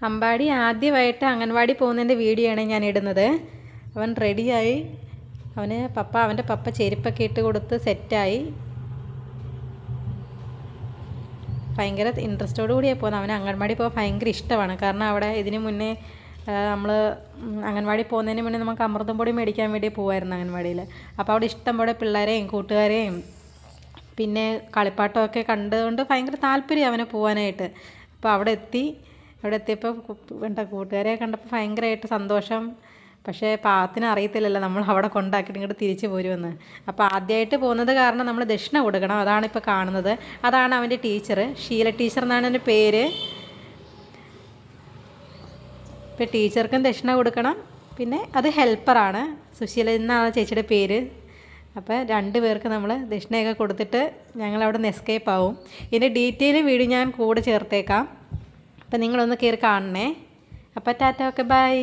അമ്പാടി ആദ്യമായിട്ട് അംഗൻവാടി പോകുന്നതിൻ്റെ വീഡിയോ ആണ് ഞാൻ ഇടുന്നത്. അവൻ റെഡിയായി, അവൻ്റെ പപ്പ ചെരുപ്പൊക്കെ ഇട്ട് കൊടുത്ത് സെറ്റായി. ഭയങ്കര ഇൻട്രസ്റ്റോടു കൂടിയാണ് പോകുന്നത്. അവന് അംഗൻവാടി പോകാൻ ഭയങ്കര ഇഷ്ടമാണ്. കാരണം അവിടെ ഇതിന് മുന്നേ നമ്മൾ അംഗൻവാടി പോകുന്നതിന് മുന്നേ നമുക്ക് അമൃതം പൊടി മേടിക്കാൻ വേണ്ടി പോകുമായിരുന്നു അംഗൻവാടിയിൽ. അപ്പോൾ അവിടെ ഇഷ്ടം പോലെ പിള്ളേരെയും കൂട്ടുകാരെയും പിന്നെ കളിപ്പാട്ടമൊക്കെ കണ്ടുകൊണ്ട് ഭയങ്കര താല്പര്യം അവന് പോകാനായിട്ട്. അപ്പോൾ അവിടെ എത്തിയപ്പോൾ എൻ്റെ കൂട്ടുകാരെ കണ്ടപ്പോൾ ഭയങ്കരമായിട്ട് സന്തോഷം. പക്ഷേ പാവത്തിന് അറിയത്തില്ലല്ലോ നമ്മൾ അവിടെ കൊണ്ടാക്കിയിട്ട് ഇങ്ങോട്ട് തിരിച്ചു പോരുമെന്ന്. അപ്പോൾ ആദ്യമായിട്ട് പോകുന്നത് കാരണം നമ്മൾ ദക്ഷിണ കൊടുക്കണം. അതാണ് ഇപ്പോൾ കാണുന്നത്. അതാണ് അവൻ്റെ ടീച്ചർ, ഷീല ടീച്ചർ എന്നാണ് എൻ്റെ പേര്. ഇപ്പോൾ ടീച്ചർക്കും ദക്ഷിണ കൊടുക്കണം. പിന്നെ അത് ഹെൽപ്പറാണ്, സുശീല എന്നാണ് ചേച്ചിയുടെ പേര്. അപ്പോൾ 2 പേർക്ക് നമ്മൾ ദക്ഷിണയൊക്കെ കൊടുത്തിട്ട് ഞങ്ങളവിടെ നിന്ന് എസ്കേപ്പ് ആവും. ഇതിൻ്റെ ഡീറ്റെയിൽ വീഡിയോ ഞാൻ കൂടെ ചേർത്തേക്കാം. അപ്പോൾ നിങ്ങളൊന്ന് കയറി കാണണേ. അപ്പോൾ ടാറ്റ, ഓക്കെ, ബൈ.